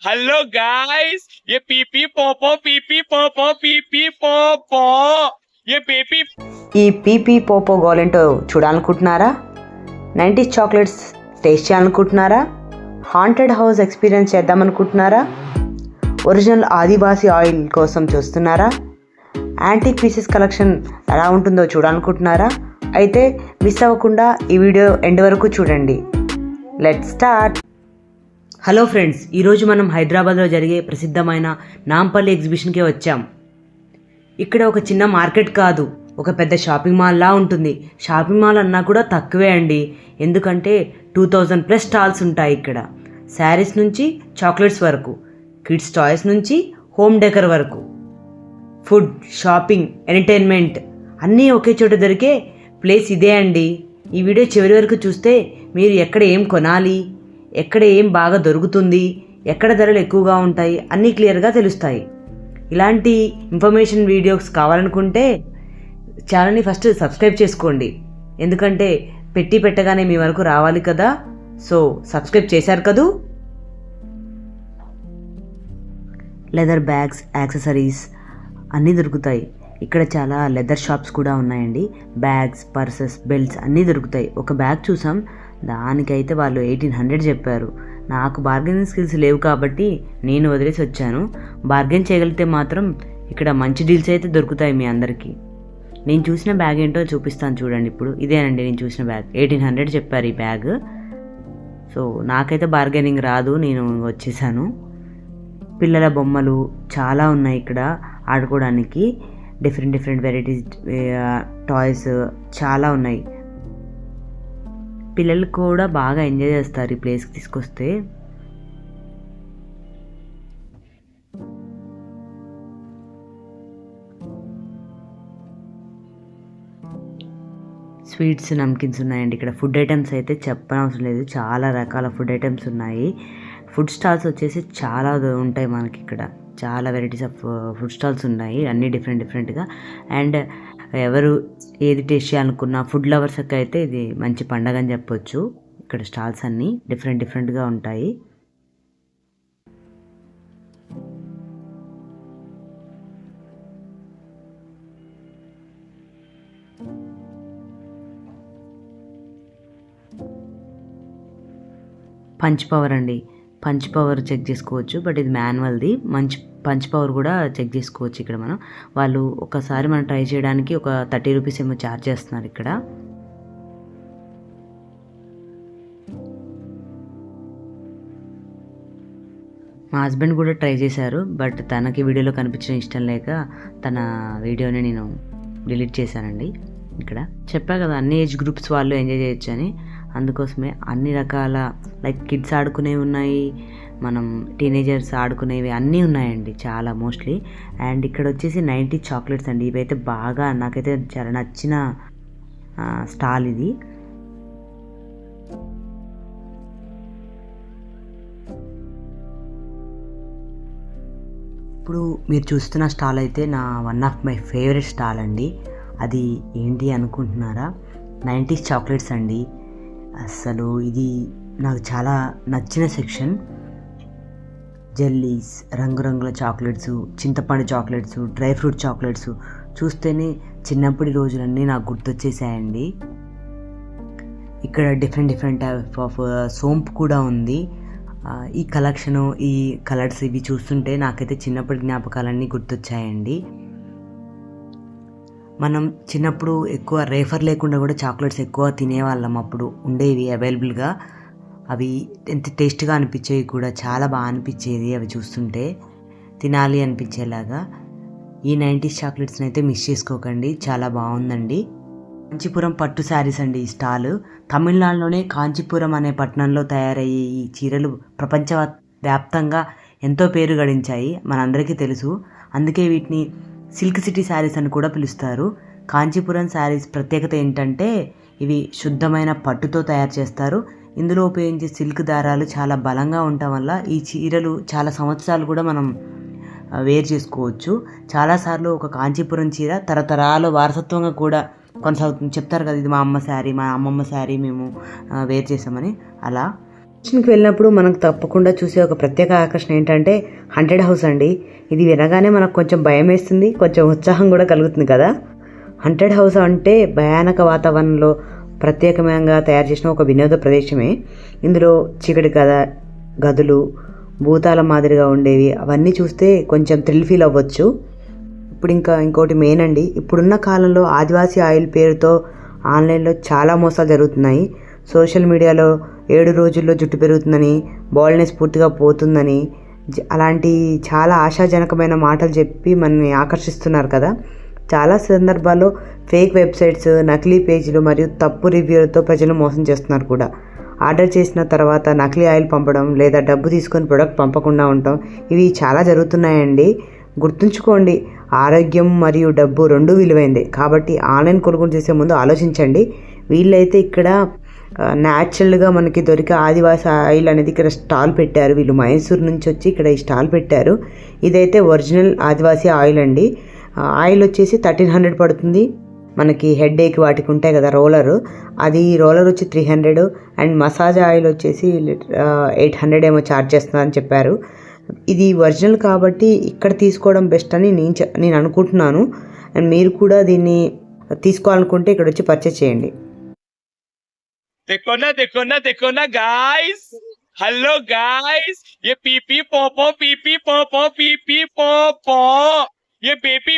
Hello guys, ये पीपी पोपो पीपी पोपो पीपी पोपो ये पीपी ఈ పీపీ పోపో గోలెంటో చూడాలనుకుంటున్నారా? 90s చాక్లెట్స్ టేస్ట్ చేయాలనుకుంటున్నారా? హాంటెడ్ హౌస్ ఎక్స్పీరియన్స్ చేద్దామనుకుంటున్నారా? ఒరిజినల్ ఆదివాసీ ఆయిల్ కోసం చూస్తున్నారా? యాంటిక్ పీసెస్ కలెక్షన్ ఎలా ఉంటుందో చూడాలనుకుంటున్నారా? అయితే మిస్ అవ్వకుండా ఈ వీడియో ఎండ్ వరకు చూడండి. Let's start. హలో ఫ్రెండ్స్, ఈరోజు మనం హైదరాబాద్లో జరిగే ప్రసిద్ధమైన నాంపల్లి ఎగ్జిబిషన్కి వచ్చాం. ఇక్కడ ఒక చిన్న మార్కెట్ కాదు, ఒక పెద్ద షాపింగ్ మాల్లా ఉంటుంది. షాపింగ్ మాల్ అన్నా కూడా తక్కువే అండి, ఎందుకంటే 2000+ స్టాల్స్ ఉంటాయి ఇక్కడ. శారీస్ నుంచి చాక్లెట్స్ వరకు, కిడ్స్ టాయ్స్ నుంచి హోమ్ డెకర్ వరకు, ఫుడ్, షాపింగ్, ఎంటర్టైన్మెంట్ అన్నీ ఒకే చోట దొరికే ప్లేస్ ఇదే అండి. ఈ వీడియో చివరి వరకు చూస్తే మీరు ఎక్కడ ఏం కొనాలి, ఎక్కడ ఏం బాగా దొరుకుతుంది, ఎక్కడ ధరలు ఎక్కువగా ఉంటాయి అన్నీ క్లియర్గా తెలుస్తాయి. ఇలాంటి ఇన్ఫర్మేషన్ వీడియోస్ కావాలనుకుంటే ఛానల్ని ఫస్ట్ సబ్స్క్రైబ్ చేసుకోండి, ఎందుకంటే పెట్టగానే మీ వరకు రావాలి కదా. సో సబ్స్క్రైబ్ చేశారు కదూ. లెదర్ బ్యాగ్స్, యాక్సెసరీస్ అన్నీ దొరుకుతాయి ఇక్కడ. చాలా లెదర్ షాప్స్ కూడా ఉన్నాయండి. బ్యాగ్స్, పర్సెస్, బెల్ట్స్ అన్నీ దొరుకుతాయి. ఒక బ్యాగ్ చూసాం, దానికైతే వాళ్ళు 1800 చెప్పారు. నాకు బార్గెనింగ్ స్కిల్స్ లేవు కాబట్టి నేను వదిలేసి వచ్చాను. బార్గెన్ చేయగలిగితే మాత్రం ఇక్కడ మంచి డీల్స్ అయితే దొరుకుతాయి మీ అందరికీ. నేను చూసిన బ్యాగ్ ఏంటో చూపిస్తాను చూడండి. ఇప్పుడు ఇదేనండి నేను చూసిన బ్యాగ్. 1800 చెప్పారు ఈ బ్యాగ్. సో నాకైతే బార్గెనింగ్ రాదు, నేను వచ్చేసాను. పిల్లల బొమ్మలు చాలా ఉన్నాయి ఇక్కడ ఆడుకోవడానికి. డిఫరెంట్ వెరైటీస్ టాయ్స్ చాలా ఉన్నాయి. పిల్లలు కూడా బాగా ఎంజాయ్ చేస్తారు ఈ ప్లేస్కి తీసుకొస్తే. స్వీట్స్, నమ్కిన్స్ ఉన్నాయండి ఇక్కడ. ఫుడ్ ఐటమ్స్ అయితే చెప్పనవసరం లేదు, చాలా రకాల ఫుడ్ ఐటమ్స్ ఉన్నాయి. ఫుడ్ స్టాల్స్ వచ్చేసి చాలా ఉంటాయి మనకి ఇక్కడ. చాలా వెరైటీస్ ఆఫ్ ఫుడ్ స్టాల్స్ ఉన్నాయి, అన్నీ డిఫరెంట్గా. అండ్ ఎవరు ఏది టేస్ట్ చేయాలనుకున్నా ఫుడ్ లవర్స్కి అయితే ఇది మంచి పండగ అని చెప్పొచ్చు. ఇక్కడ స్టాల్స్ అన్నీ డిఫరెంట్గా ఉంటాయి. పంచ్ పవర్ అండి, పంచ్ పవర్ చెక్ చేసుకోవచ్చు, బట్ ఇది మాన్యువల్ది. పంచ్ పవర్ కూడా చెక్ చేసుకోవచ్చు ఇక్కడ మనం. వాళ్ళు ఒకసారి మనం ట్రై చేయడానికి ఒక 30 రూపీస్ ఏమో ఛార్జ్ చేస్తున్నారు ఇక్కడ. మా హస్బెండ్ కూడా ట్రై చేశారు, బట్ తనకి వీడియోలో కనిపించడం ఇష్టం లేక తన వీడియోని నేను డిలీట్ చేశానండి. ఇక్కడ చెప్పా కదా అన్ని ఏజ్ గ్రూప్స్ వాళ్ళు ఎంజాయ్ చేయొచ్చు అని, అందుకోసమే అన్ని రకాల లైక్ కిడ్స్ ఆడుకునేవి ఉన్నాయి, మనం టీనేజర్స్ ఆడుకునేవి అన్నీ ఉన్నాయండి చాలా మోస్ట్లీ. అండ్ ఇక్కడ వచ్చేసి 90s చాక్లెట్స్ అండి. ఇవైతే బాగా నాకైతే చాలా నచ్చిన స్టాల్ ఇది. ఇప్పుడు మీరు చూస్తున్న స్టాల్ అయితే నా one of my favourite stall అండి. అది ఏంటి అనుకుంటున్నారా? 90s చాక్లెట్స్ అండి. అసలు ఇది నాకు చాలా నచ్చిన సెక్షన్. జెల్లీస్, రంగురంగుల చాక్లెట్స్, చింతపండు చాక్లెట్స్, డ్రై ఫ్రూట్ చాక్లెట్స్ చూస్తేనే చిన్నప్పటి రోజులన్నీ నాకు గుర్తొచ్చేసాయండి. ఇక్కడ డిఫరెంట్ టైప్ ఆఫ్ సోంపు కూడా ఉంది. ఈ కలెక్షను, ఈ కలర్స్ ఇవి చూస్తుంటే నాకైతే చిన్నప్పటి జ్ఞాపకాలన్నీ గుర్తొచ్చాయండి. మనం చిన్నప్పుడు ఎక్కువ రేఫర్ లేకుండా కూడా చాక్లెట్స్ ఎక్కువ తినేవాళ్ళం. అప్పుడు ఉండేవి అవైలబుల్గా. అవి ఎంత టేస్ట్గా అనిపించేవి కూడా, చాలా బాగా అనిపించేది అవి చూస్తుంటే, తినాలి అనిపించేలాగా. ఈ 90s చాక్లెట్స్ని అయితే మిస్ చేసుకోకండి, చాలా బాగుందండి. కాంచీపురం పట్టు శారీస్ అండి ఈ స్టాల్. తమిళనాడులోనే కాంచీపురం అనే పట్టణంలో తయారయ్యే ఈ చీరలు ప్రపంచ వ్యాప్తంగా ఎంతో పేరు గడించాయి, మనందరికీ తెలుసు. అందుకే వీటిని సిల్క్ సిటీ శారీస్ అని కూడా పిలుస్తారు. కాంచీపురం శారీస్ ప్రత్యేకత ఏంటంటే ఇవి శుద్ధమైన పట్టుతో తయారు చేస్తారు. ఇందులో ఉపయోగించే సిల్క్ దారాలు చాలా బలంగా ఉండటం వల్ల ఈ చీరలు చాలా సంవత్సరాలు కూడా మనం వేర్ చేసుకోవచ్చు. చాలాసార్లు ఒక కాంచీపురం చీర తరతరాల వారసత్వంగా కూడా కొనసాగుతుంది. చెప్తారు కదా, ఇది మా అమ్మ శారీ, మా అమ్మమ్మ శారీ మేము వేర్ చేసామని. అలా స్టేషన్కి వెళ్ళినప్పుడు మనకు తప్పకుండా చూసే ఒక ప్రత్యేక ఆకర్షణ ఏంటంటే హంటెడ్ హౌస్ అండి. ఇది వినగానే మనకు కొంచెం భయం వేస్తుంది, కొంచెం ఉత్సాహం కూడా కలుగుతుంది కదా. హంటెడ్ హౌస్ అంటే భయానక వాతావరణంలో ప్రత్యేకంగా తయారు చేసిన ఒక వినోద ప్రదేశమే. ఇందులో చీకటి గదులు భూతాల మాదిరిగా ఉండేవి, అవన్నీ చూస్తే కొంచెం థ్రిల్ ఫీల్ అవ్వచ్చు. ఇప్పుడు ఇంకోటి మెయిన్ అండి, ఇప్పుడున్న కాలంలో ఆదివాసీ ఆయిల్ పేరుతో ఆన్లైన్లో చాలా మోసాలు జరుగుతున్నాయి. సోషల్ మీడియాలో 7 రోజుల్లో జుట్టు పెరుగుతుందని, బాల్నెస్ పూర్తిగా పోతుందని, అలాంటి చాలా ఆశాజనకమైన మాటలు చెప్పి మనల్ని ఆకర్షిస్తున్నారు కదా. చాలా సందర్భాల్లో ఫేక్ వెబ్సైట్స్, నకిలీ పేజీలు మరియు తప్పు రివ్యూలతో ప్రజలు మోసం చేస్తున్నారు కూడా. ఆర్డర్ చేసిన తర్వాత నకిలీ ఆయిల్ పంపడం లేదా డబ్బు తీసుకొని ప్రొడక్ట్ పంపకుండా ఉండటం, ఇవి చాలా జరుగుతున్నాయండి. గుర్తుంచుకోండి, ఆరోగ్యం మరియు డబ్బు రెండూ విలువైందే. కాబట్టి ఆన్లైన్ కొనుగోలు చేసే ముందు ఆలోచించండి. వీళ్ళైతే ఇక్కడ న్యాచురల్గా మనకి దొరికే ఆదివాసి ఆయిల్ అనేది ఇక్కడ స్టాల్ పెట్టారు. వీళ్ళు మైసూర్ నుంచి వచ్చి ఇక్కడ ఈ స్టాల్ పెట్టారు. ఇదైతే ఒరిజినల్ ఆదివాసీ ఆయిల్ అండి. ఆయిల్ వచ్చేసి 1300 పడుతుంది. మనకి హెడ్ ఏక్ వాటికి ఉంటాయి కదా రోలర్ వచ్చి 300 అండ్ మసాజ్ ఆయిల్ వచ్చేసి 800 ఏమో ఛార్జ్ చేస్తున్నారని చెప్పారు. ఇది ఒరిజినల్ కాబట్టి ఇక్కడ తీసుకోవడం బెస్ట్ అని నేను అనుకుంటున్నాను. అండ్ మీరు కూడా దీన్ని తీసుకోవాలనుకుంటే ఇక్కడ వచ్చి పర్చేస్ చేయండి. देखो ना गाइस, हेलो गाइस, ये पीपी पोपो ये बेबी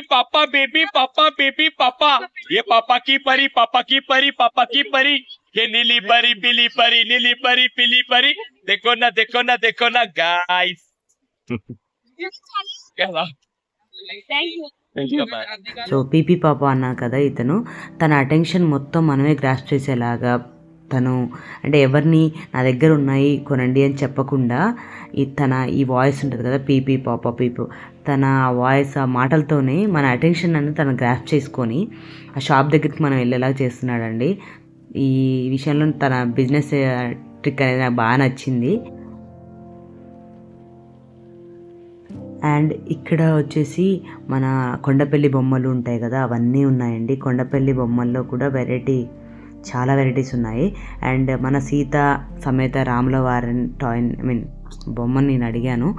पापा ये पापा की परी ये नीली परी पीली परी देखो ना गाइस. సో పీపీ పాప అన్నా కదా, ఇతను తన అటెన్షన్ మొత్తం మనమే గ్రాస్ప్ చేసేలాగా, తను అంటే ఎవరిని నా దగ్గర ఉన్నాయి కొనండి అని చెప్పకుండా ఈ వాయిస్ ఉంటుంది కదా, పీపీ పాప పీపు, తన వాయిస్ ఆ మాటలతోనే మన అటెన్షన్ అనేది తను గ్రాస్ప్ చేసుకొని ఆ షాప్ దగ్గరికి మనం వెళ్ళేలాగా చేస్తున్నాడండి. ఈ విషయంలో తన బిజినెస్ ట్రిక్ అనేది నాకు బాగా నచ్చింది. అండ్ ఇక్కడ వచ్చేసి మన కొండపల్లి బొమ్మలు ఉంటాయి కదా, అవన్నీ ఉన్నాయండి. కొండపల్లి బొమ్మల్లో కూడా చాలా వెరైటీస్ ఉన్నాయి. అండ్ మన సీత సమేత రాముల వారిని బొమ్మని నేను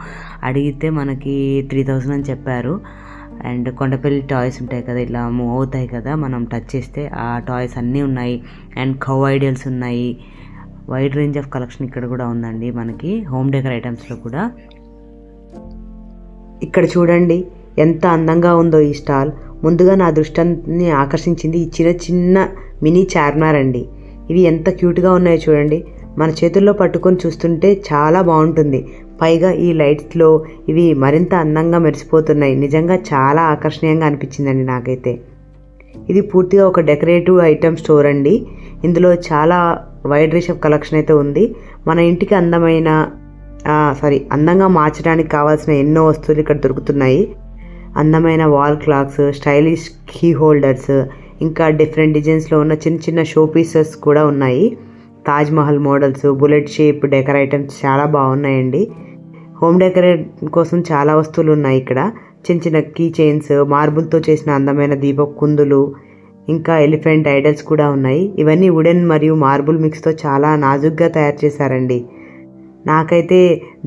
అడిగితే మనకి 3000 అని చెప్పారు. అండ్ కొండపల్లి టాయ్స్ ఉంటాయి కదా, ఇలా మూవ్ అవుతాయి కదా మనం టచ్ చేస్తే, ఆ టాయ్స్ అన్నీ ఉన్నాయి. అండ్ కౌ ఐడియల్స్ ఉన్నాయి. వైడ్ రేంజ్ ఆఫ్ కలెక్షన్ ఇక్కడ కూడా ఉందండి మనకి, హోమ్ డెకర్ ఐటమ్స్లో కూడా. ఇక్కడ చూడండి ఎంత అందంగా ఉందో ఈ స్టాల్. ముందుగా నా దృష్టిని ఆకర్షించింది ఈ చిన్న మినీ చార్మినార్ అండి. ఇవి ఎంత క్యూట్గా ఉన్నాయో చూడండి. మన చేతుల్లో పట్టుకొని చూస్తుంటే చాలా బాగుంటుంది. పైగా ఈ లైట్స్లో ఇవి మరింత అందంగా మెరిసిపోతున్నాయి. నిజంగా చాలా ఆకర్షణీయంగా అనిపించిందండి నాకైతే. ఇది పూర్తిగా ఒక డెకరేటివ్ ఐటమ్ స్టోర్ అండి. ఇందులో చాలా వైడ్ రేంజ్ ఆఫ్ కలెక్షన్ అయితే ఉంది. మన ఇంటికి అందంగా మార్చడానికి కావాల్సిన ఎన్నో వస్తువులు ఇక్కడ దొరుకుతున్నాయి. అందమైన wall clocks, stylish key holders, ఇంకా డిఫరెంట్ డిజైన్స్లో ఉన్న చిన్న షో పీసెస్ కూడా ఉన్నాయి. Taj Mahal models, bullet shape decor items చాలా బాగున్నాయండి. హోమ్ డెకరేట్ కోసం చాలా వస్తువులు ఉన్నాయి ఇక్కడ. చిన్న కీ చైన్స్, మార్బుల్తో చేసిన అందమైన దీపపు కుందులు, ఇంకా ఎలిఫెంట్ ఐడల్స్ కూడా ఉన్నాయి. ఇవన్నీ వుడెన్ మరియు మార్బుల్ మిక్స్తో చాలా నాజుగ్గా తయారు చేశారండి. నాకైతే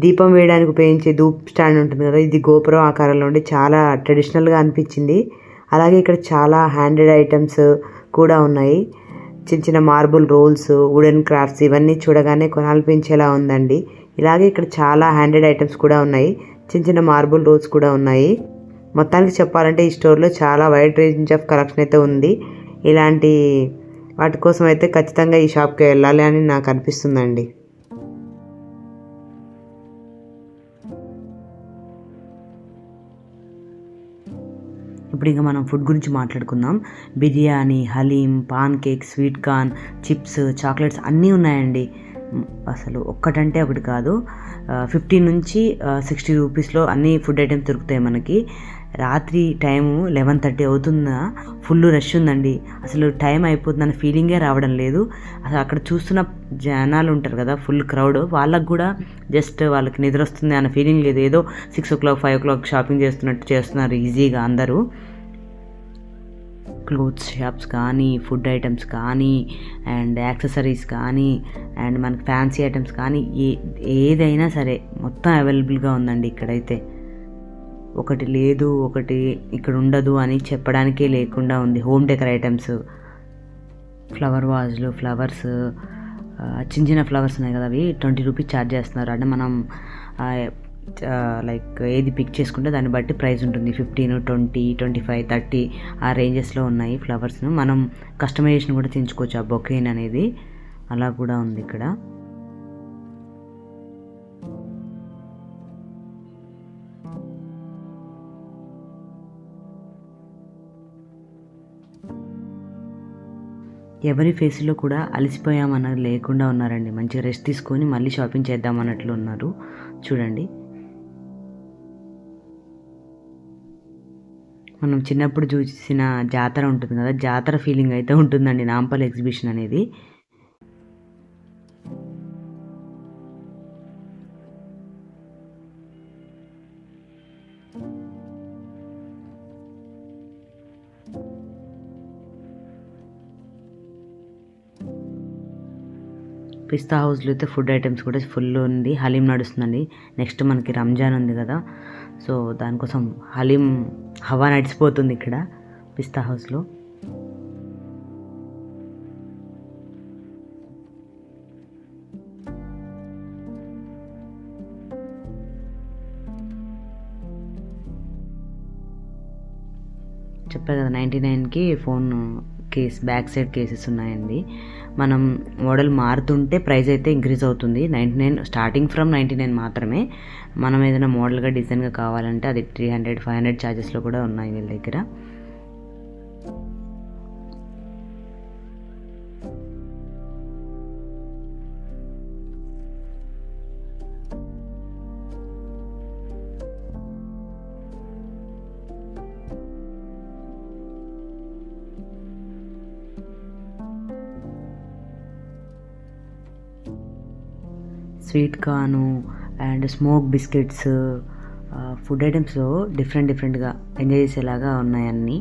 దీపం వేయడానికి ఉపయోగించే ధూప్ స్టాండ్ ఉంటుంది కదా, ఇది గోపురం ఆకారంలో ఉండి చాలా ట్రెడిషనల్గా అనిపించింది. అలాగే ఇక్కడ చాలా హ్యాండెడ్ ఐటమ్స్ కూడా ఉన్నాయి. చిన్న మార్బుల్ రోల్స్, వుడెన్ క్రాఫ్ట్స్, ఇవన్నీ చూడగానే కొనాలనిపించేలా ఉందండి. ఇలాగే ఇక్కడ చాలా హ్యాండెడ్ ఐటమ్స్ కూడా ఉన్నాయి. చిన్న మార్బుల్ రోల్స్ కూడా ఉన్నాయి. మొత్తానికి చెప్పాలంటే ఈ స్టోర్లో చాలా వైడ్ రేంజ్ ఆఫ్ కలెక్షన్ అయితే ఉంది. ఇలాంటి వాటి కోసం అయితే ఖచ్చితంగా ఈ షాప్కి వెళ్ళాలి అని నాకు అనిపిస్తుందండి. ఇప్పుడు ఇంకా మనం ఫుడ్ గురించి మాట్లాడుకుందాం. Biryani, haleem, pan cake, sweet corn, chips, chocolates అన్నీ ఉన్నాయండి. అసలు ఒక్కటంటే ఒకటి కాదు. 15 నుంచి 60 రూపీస్లో అన్ని ఫుడ్ ఐటమ్స్ దొరుకుతాయి మనకి. రాత్రి టైము 11:30 అవుతుందా, ఫుల్ రష్ ఉందండి. అసలు టైం అయిపోతుందన్న ఫీలింగే రావడం లేదు. అసలు అక్కడ చూస్తున్న జనాలు ఉంటారు కదా, ఫుల్ క్రౌడ్, వాళ్ళకు కూడా జస్ట్ వాళ్ళకి నిద్ర వస్తుంది అన్న ఫీలింగ్ లేదు. ఏదో 6 o'clock 5 o'clock షాపింగ్ చేస్తున్నట్టు చేస్తున్నారు ఈజీగా అందరూ. క్లోత్స్ షాప్స్ కానీ, ఫుడ్ ఐటమ్స్ కానీ, అండ్ యాక్సెసరీస్ కానీ, అండ్ మనకి ఫ్యాన్సీ ఐటమ్స్ కానీ ఏదైనా సరే మొత్తం అవైలబుల్గా ఉందండి ఇక్కడైతే. ఒకటి లేదు, ఒకటి ఇక్కడ ఉండదు అని చెప్పడానికే లేకుండా ఉంది. హోమ్ డెకర్ ఐటమ్స్, ఫ్లవర్ వాజ్లు, ఫ్లవర్స్, చిన్న చిన్న ఫ్లవర్స్ ఉన్నాయి కదా, అవి 20 రూపీస్ ఛార్జ్ చేస్తున్నారు. అంటే మనం లైక్ ఏది పిక్ చేసుకుంటే దాన్ని బట్టి ప్రైస్ ఉంటుంది. 15, 20, 25, 30 ఆ రేంజెస్లో ఉన్నాయి ఫ్లవర్స్ను. మనం కస్టమైజేషన్ కూడా చేయించుకోవచ్చు ఆ బొకేన్ అనేది, అలా కూడా ఉంది ఇక్కడ. ఎవరి ఫేస్లో కూడా అలసిపోయామన్నది లేకుండా ఉన్నారండి. మంచిగా రెస్ట్ తీసుకొని మళ్ళీ షాపింగ్ చేద్దామన్నట్లు ఉన్నారు. చూడండి, మనం చిన్నప్పుడు చూసిన జాతర ఉంటుంది కదా, జాతర ఫీలింగ్ అయితే ఉంటుందండి నాంపల్లి ఎగ్జిబిషన్ అనేది. పిస్తా హౌస్లో అయితే ఫుడ్ ఐటమ్స్ కూడా ఫుల్ ఉంది. హలీం నడుస్తుందండి. నెక్స్ట్ మనకి రంజాన్ ఉంది కదా, సో దానికోసం హలీం హవా నడిచిపోతుంది ఇక్కడ పిస్తా హౌస్లో. చెప్పా కదా 99కి phone case, back side cases ఉన్నాయండి. మనం మోడల్ మారుతుంటే ప్రైస్ అయితే ఇంక్రీజ్ అవుతుంది. 99 స్టార్టింగ్ ఫ్రమ్ 99 మాత్రమే. మనం ఏదైనా మోడల్గా డిజైన్గా కావాలంటే అది 300, 500 ఛార్జెస్లో కూడా ఉన్నాయి వీళ్ళ దగ్గర. Sweet corn and smoke biscuits, food ఐటమ్స్లో డిఫరెంట్గా ఎంజాయ్ చేసేలాగా ఉన్నాయి అన్నీ.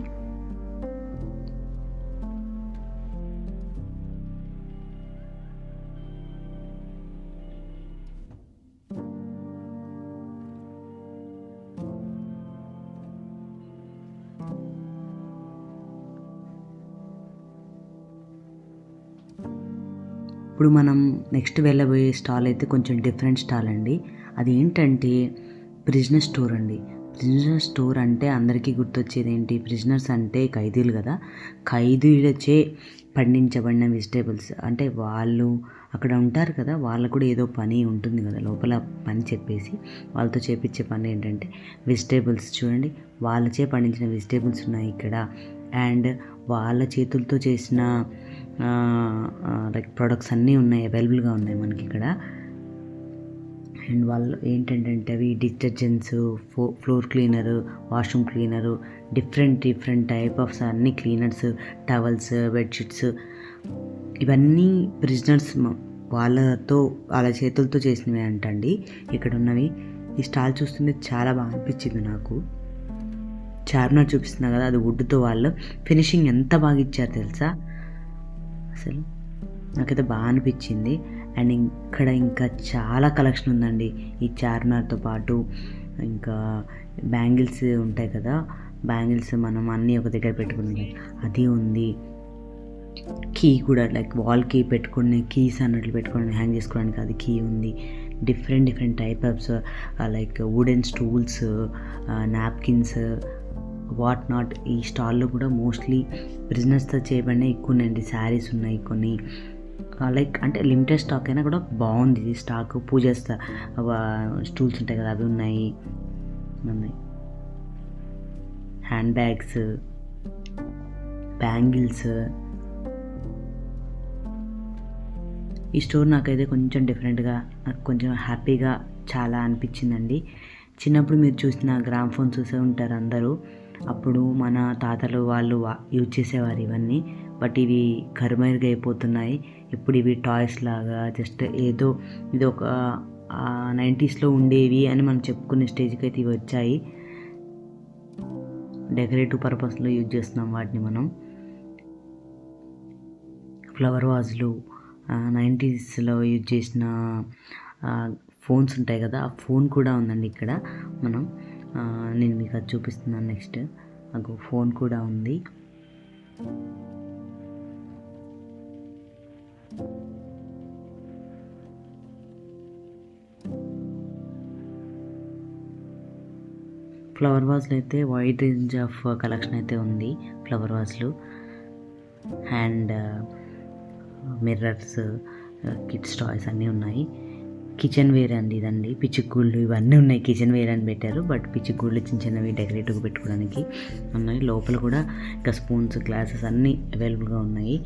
ఇప్పుడు మనం నెక్స్ట్ వెళ్ళబోయే స్టాల్ అయితే కొంచెం డిఫరెంట్ స్టాల్ అండి. అది ఏంటంటే ప్రిజనర్ స్టోర్ అండి. ప్రిజనర్ స్టోర్ అంటే అందరికీ గుర్తొచ్చేది ఏంటి? ప్రిజనర్స్ అంటే ఖైదీలు కదా, ఖైదీలచే పండించబడిన వెజిటేబుల్స్. అంటే వాళ్ళు అక్కడ ఉంటారు కదా, వాళ్ళకు కూడా ఏదో పని ఉంటుంది కదా లోపల, పని చెప్పేసి వాళ్ళతో చేపించే పని ఏంటంటే వెజిటేబుల్స్. చూడండి, వాళ్ళచే పండించిన వెజిటేబుల్స్ ఉన్నాయి ఇక్కడ. అండ్ వాళ్ళ చేతులతో చేసిన లైక్ ప్రొడక్ట్స్ అన్నీ ఉన్నాయి, అవైలబుల్గా ఉన్నాయి మనకి ఇక్కడ. అండ్ వాళ్ళు ఏంటంటే అవి detergents, floor cleaner, washroom cleaner, different type of అన్ని క్లీనర్స్, టవల్స్, బెడ్షీట్స్, ఇవన్నీ ప్రిజనర్స్ వాళ్ళ చేతులతో చేసినవి అంటండి ఇక్కడ ఉన్నవి. ఈ స్టాల్ చూస్తుంటే చాలా బాగా అనిపించింది నాకు. చార్మినార్ చూపిస్తున్నా కదా, అది వుడ్తో వాళ్ళు ఫినిషింగ్ ఎంత బాగా ఇచ్చారు తెలుసా, అసలు నాకైతే బాగా అనిపించింది. అండ్ ఇక్కడ ఇంకా చాలా కలెక్షన్ ఉందండి ఈ చార్మినార్తో పాటు. ఇంకా బ్యాంగిల్స్ ఉంటాయి కదా, బ్యాంగిల్స్ మనం అన్నీ ఒక దగ్గర పెట్టుకున్నాం, అది ఉంది. కీ కూడా లైక్ వాల్కి పెట్టుకునే కీస్ అన్నట్లు పెట్టుకుని హ్యాంగ్ చేసుకోవడానికి అది కీ ఉంది. Different type offs like wooden stools, napkins, what not. ఈ స్టాల్లో కూడా మోస్ట్లీ బిజినెస్తో చేయబడిన ఎక్కువ ఉన్నాయండి. శారీస్ ఉన్నాయి కొన్ని, లైక్ అంటే లిమిటెడ్ స్టాక్ అయినా కూడా బాగుంది ఇది స్టాక్. పూజ స్టూల్స్ ఉంటాయి కదా, అవి ఉన్నాయి. Hand bags, bangles. ఈ స్టోర్ నాకైతే కొంచెం డిఫరెంట్గా, నాకు కొంచెం హ్యాపీగా చాలా అనిపించిందండి. చిన్నప్పుడు మీరు చూసిన గ్రామ్ ఫోన్ చూసే ఉంటారు అందరూ. అప్పుడు మన తాతలు వాళ్ళు యూజ్ చేసేవారు ఇవన్నీ. బట్ ఇవి కరుమైరుగైపోతున్నాయి. ఇప్పుడు ఇవి టాయ్స్ లాగా జస్ట్ ఏదో ఇది ఒక 90స్లో ఉండేవి అని మనం చెప్పుకునే స్టేజ్కి అయితే ఇవి వచ్చాయి. డెకరేటివ్ పర్పస్లో యూజ్ చేస్తున్నాం వాటిని మనం. ఫ్లవర్ వాజ్లు 90స్లో యూజ్ చేసిన ఫోన్స్ ఉంటాయి కదా, ఆ ఫోన్ కూడా ఉందండి ఇక్కడ. నేను మీకు అది చూపిస్తున్నాను నెక్స్ట్. నాకు ఫోన్ కూడా ఉంది. ఫ్లవర్ వాజ్లో అయితే వైడ్ రేంజ్ ఆఫ్ కలెక్షన్ అయితే ఉంది. ఫ్లవర్ వాజ్లు, హ్యాండ్ మిర్రర్స్, కిడ్స్ టాయ్స్ అన్నీ ఉన్నాయి. కిచెన్ వేర్ అండి ఇదండి. పిచ్చిగూళ్ళు ఇవన్నీ ఉన్నాయి. కిచెన్ వేర్ అని పెట్టారు, బట్ పిచ్చిగూళ్ళు చిన్న చిన్నవి డెకరేటివ్గా పెట్టుకోవడానికి ఉన్నాయి. లోపల కూడా ఇంకా స్పూన్స్, గ్లాసెస్ అన్నీ అవైలబుల్గా ఉన్నాయి.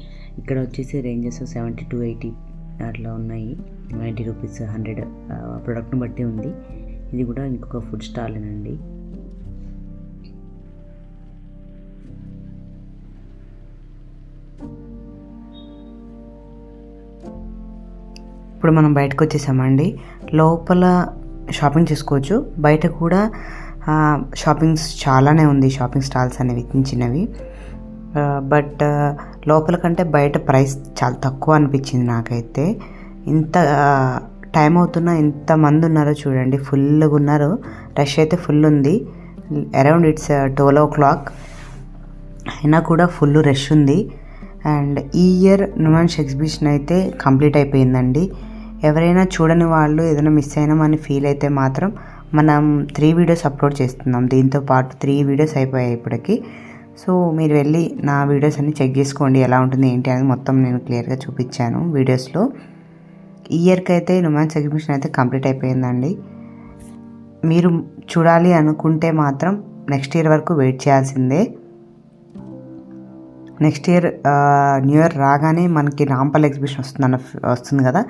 ఇక్కడ వచ్చేసి రేంజెస్ 70 to 80 అట్లా ఉన్నాయి. 90 రూపీస్, 100 ప్రోడక్ట్ని బట్టి ఉంది. ఇది కూడా ఇంకొక ఫుడ్ స్టాలేనండి. ఇప్పుడు మనం బయటకు వచ్చేసామండి. లోపల షాపింగ్ చేసుకోవచ్చు, బయట కూడా షాపింగ్స్ చాలానే ఉంది. షాపింగ్ స్టాల్స్ అనేవి చిన్నవి, బట్ లోపల కంటే బయట ప్రైస్ చాలా తక్కువ అనిపించింది నాకైతే. ఇంత టైం అవుతున్నా ఎంతమంది ఉన్నారో చూడండి, ఫుల్గా ఉన్నారు. రష్ అయితే ఫుల్ ఉంది. అరౌండ్ ఇట్స్ 12 o'clock అయినా కూడా ఫుల్ రష్ ఉంది. అండ్ ఈ ఇయర్ నుమాన్స్ ఎగ్జిబిషన్ అయితే కంప్లీట్ అయిపోయిందండి. ఎవరైనా చూడని వాళ్ళు ఏదైనా మిస్ అయినామని ఫీల్ అయితే మాత్రం మనం 3 వీడియోస్ అప్లోడ్ చేస్తున్నాం. దీంతో పాటు 3 వీడియోస్ అయిపోయాయి ఇప్పటికి. సో మీరు వెళ్ళి నా వీడియోస్ అన్ని చెక్ చేసుకోండి, ఎలా ఉంటుంది ఏంటి అనేది మొత్తం నేను క్లియర్గా చూపించాను వీడియోస్లో. ఈ ఇయర్కి అయితే నుమాన్స్ ఎగ్జిబిషన్ అయితే కంప్లీట్ అయిపోయిందండి. మీరు చూడాలి అనుకుంటే మాత్రం నెక్స్ట్ ఇయర్ వరకు వెయిట్ చేయాల్సిందే. నెక్స్ట్ ఇయర్ న్యూ ఇయర్ రాగానే మనకి రాంపల్ ఎగ్జిబిషన్ వస్తుంది కదా,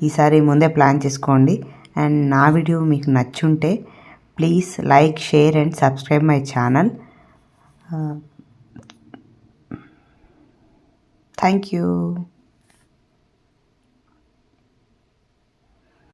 ఈసారి ముందే ప్లాన్ చేసుకోండి. అండ్ నా వీడియో మీకు నచ్చుంటే please like, share and subscribe my channel. Thank you.